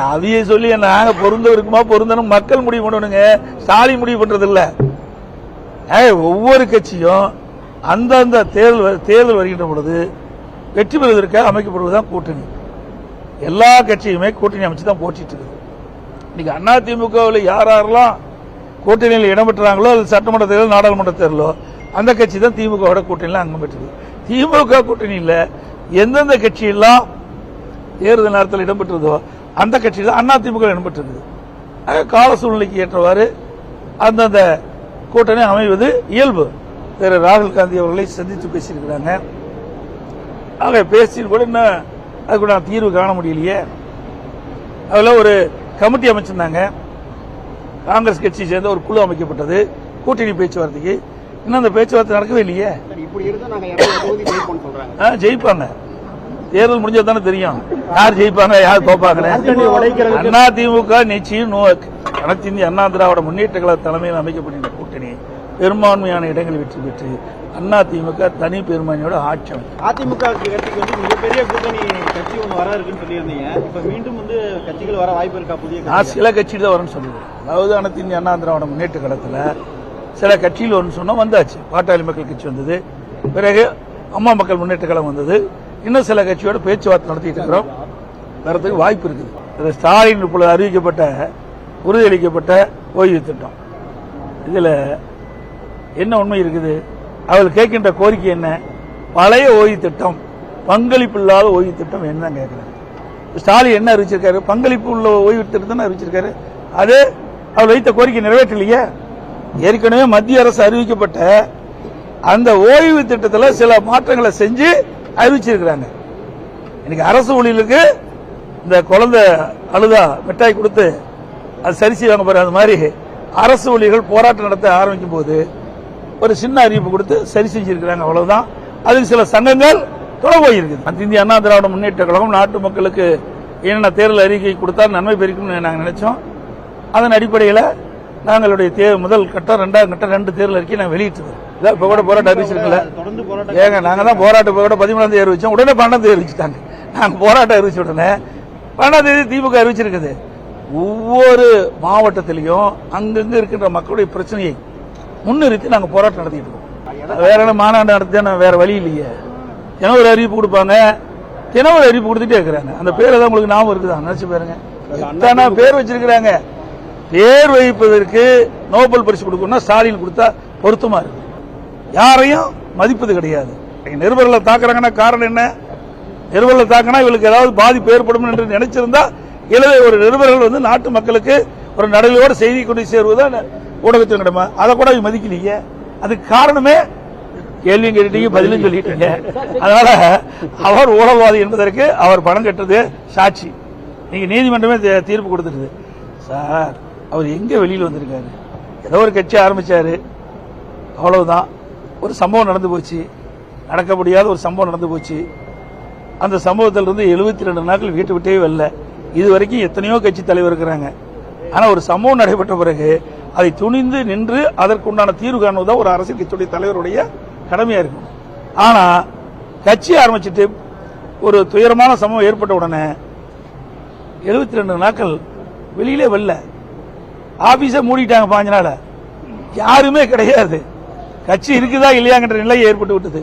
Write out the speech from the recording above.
அதையே சொல்லி நாங்க பொருந்த இருக்குமா பொருந்தணும் மக்கள் முடிவு பண்ணணுங்க. ஸ்டாலின் முடிவு பண்றது இல்ல. ஒவ்வொரு கட்சியும் அந்தந்த தேர்தல் வருகின்ற பொழுது வெற்றி பெறுவதற்காக அமைக்கப்படுவதுதான் கூட்டணி. எல்லா கட்சியுமே கூட்டணி அமைச்சு தான் போட்டிட்டு இருக்கு. இன்னைக்கு அதிமுகவில் யாரெல்லாம் கூட்டணியில் இடம்பெற்றாங்களோ அது சட்டமன்ற தேர்தல் நாடாளுமன்ற தேர்தலோ அந்த கட்சி தான் திமுக கூட்டணியில் அங்கம் பெற்றது. திமுக கூட்டணியில் எந்தெந்த கட்சியெல்லாம் தேர்தல் நேரத்தில் இடம்பெற்றதோ அந்த கட்சி தான் அதிமுக இடம்பெற்றது. கால சூழ்நிலைக்கு ஏற்றவாறு அந்தந்த கூட்டணி அமைவது இயல்பு. திரு ராகுல் காந்தி அவர்களை சந்தித்து பேசியிருக்கிறாங்க. ஆக பேசி கூட இன்னும் அதுக்கு நான் தீர்வு காண முடியலையே. அதில் ஒரு கமிட்டி அமைச்சிருந்தாங்க. காங்கிரஸ் கட்சியை சேர்ந்த ஒரு குழு அமைக்கப்பட்டது கூட்டணி பேச்சுவார்த்தைக்கு. இன்னும் அந்த பேச்சுவார்த்தை நடக்கவே இல்லையே. ஜெயிப்பாங்க. தேர்தல் முடிஞ்சது தானே தெரியும் யார் ஜெயிப்பாங்க யார் தோப்பாங்க. அதிமுக நிச்சயம் அனைத்து இந்திய அண்ணா திராவிட முன்னேற்ற கழக தலைமையில் அமைக்கப்பட்ட கூட்டணி பெரும்பான்மையான இடங்களில் வெற்றி பெற்று அதிமுக தனி பெரும்பான்மையோட ஆட்சி அமைக்கும். அதிமுக கட்சிக்கு மிகப்பெரிய கூட்டணி கட்சி ஒன்று வர இருக்குன்னு சொல்லியிருந்தீங்க. இப்ப மீண்டும் கட்சிகள் வர வாய்ப்பு இருக்கா? புதிய சில கட்சியில் தான் வரும்னு சொல்லுவேன். அதாவது அனைத்து இந்திய அண்ணா திராவிட முன்னேற்ற கழகத்தில் சில கட்சியில் ஒன்று சொன்னா வந்தாச்சு. பாட்டாளி மக்கள் கட்சி வந்தது, பிறகு அம்மா மக்கள் முன்னேற்ற கழகம் வந்தது. இன்னும் சில கட்சியோட பேச்சுவார்த்தை நடத்திட்டு இருக்கிறோம். வரதுக்கு வாய்ப்பு இருக்குது. ஸ்டாலின் இப்பொழுது அறிவிக்கப்பட்ட உறுதியளிக்கப்பட்ட ஓய்வு திட்டம், இதுல என்ன உண்மை இருக்குது? அவர்கள் கேட்கின்ற கோரிக்கை என்ன? பழைய ஓய்வு திட்டம், பங்களிப்பு இல்லாத ஓய்வு திட்டம் என்ன கேட்கிறாங்க. ஸ்டாலின் என்ன அறிவிச்சிருக்காரு? பங்களிப்பு உள்ள ஓய்வு திட்டம் அறிவிச்சிருக்காரு. அது அவர் வைத்த கோரிக்கை நிறைவேற்றலையே. ஏற்கனவே மத்திய அரசு அறிவிக்கப்பட்ட அந்த ஓய்வு திட்டத்தில் சில மாற்றங்களை செஞ்சு அறிவிச்சிருக்கிறாங்க. இன்னைக்கு அரசு ஊழியர்களுக்கு இந்த குழந்தை அழுதா மிட்டாய் கொடுத்து அது சரி செய்வாங்க பாரு, அது மாதிரி அரசு ஊழியர்கள் போராட்டம் நடத்த ஆரம்பிக்கும் போது ஒரு சின்ன அறிவிப்பு கொடுத்து சரி செஞ்சிருக்கிறாங்க. அவ்வளவுதான். அதுக்கு சில சங்கங்கள் தொலை போயிருக்குது. அனைத்து இந்திய அண்ணா திராவிட முன்னேற்ற கழகம் நாட்டு மக்களுக்கு என்னென்ன தேர்தல் அறிக்கை கொடுத்தா நன்மை பெருக்கும்னு நாங்கள் நினைச்சோம். அதன் அடிப்படையில் நாங்களுடைய முதல் கட்டம், இரண்டாவது கட்டம் 2 தேர்தல் அறிக்கை நாங்கள் வெளியிட்டிருக்கோம். இப்ப கூட போராட்டம் அறிவிச்சிருக்கல. ஏங்க நாங்க தான் போராட்டம் கூட 13ஆம் தேதி அறிவிச்சோம். உடனே 12ஆம் தேதி அறிவிச்சுட்டாங்க. நாங்க போராட்டம் அறிவிச்ச உடனே 12ஆம் தேதி திமுக அறிவிச்சிருக்குது. ஒவ்வொரு மாவட்டத்திலையும் அங்கங்க இருக்கின்ற மக்களுடைய பிரச்சனையை முன்னிறுத்தி நாங்க போராட்டம் நடத்திட்டு இருக்கோம். வேற என்ன மாநாடு நடத்தி வேற வழி இல்லையே. தினம் ஒரு அறிவிப்பு கொடுப்பாங்க, தினம் ஒரு அறிவிப்பு கொடுத்துட்டே இருக்கிறாங்க. அந்த பேர் தான் உங்களுக்கு ஞாபகம் இருக்குதா? நினைச்சு பாருங்க. எத்தனை பேர் வச்சிருக்கிறாங்க. பேர் வைப்பதற்கு நோபல் பரிசு கொடுக்கணும்னா ஸ்டாலின் கொடுத்தா பொருத்தமா இருக்கு. யாரையும் மதிப்பது கிடையாது. நிருபர்களை தாக்குறாங்கன்னா காரணம் என்ன? நிருபர்களை தாக்கினா இவளுக்கு ஏதாவது பாதிப்பு ஏற்படும் என்று நினைச்சிருந்தா எனவே ஒரு நிருபர்கள் நாட்டு மக்களுக்கு ஒரு நடுவோடு செய்தி கொண்டு சேருவதுதான் ஊடகத்தின் கடமை. அதை கூட மதிக்கலீங்க. அதுக்கு காரணமே கேள்வியும் கேட்டீங்க, பதிலும் சொல்லிட்டீங்க. அதனால அவர் ஊழல்வாதி என்பதற்கு அவர் பணம் கட்டுறது சாட்சி. நீங்க நீதிமன்றமே தீர்ப்பு கொடுத்துருது. சார், அவர் எங்க வெளியில் வந்திருக்காரு? ஏதோ ஒரு கட்சி ஆரம்பிச்சாரு, அவ்வளவுதான். ஒரு சம்பவம் நடந்து போச்சு, நடக்க முடியாத ஒரு சம்பவம் நடந்து போச்சு. அந்த சம்பவத்திலிருந்து 72 நாட்கள் வீட்டை விட்டே வரல. இதுவரைக்கும் எத்தனையோ கட்சி தலைவர் இருக்கிறாங்க. ஆனா ஒரு சம்பவம் நடைபெற்ற பிறகு அதை துணிந்து நின்று அதற்குண்டான தீர்வு காணுவதுதான் ஒரு அரசியல் கட்சியுடைய தலைவருடைய கடமையா இருக்கும். ஆனா கட்சி ஆரம்பிச்சுட்டு ஒரு துயரமான சம்பவம் ஏற்பட்ட உடனே 72 நாட்கள் வெளியிலே வரல. ஆபீஸ மூடிட்டாங்க 5 நாள். யாருமே கிடையாது. கட்சி இருக்குதா இல்லையாங்கிற நிலை ஏற்பட்டு விட்டது.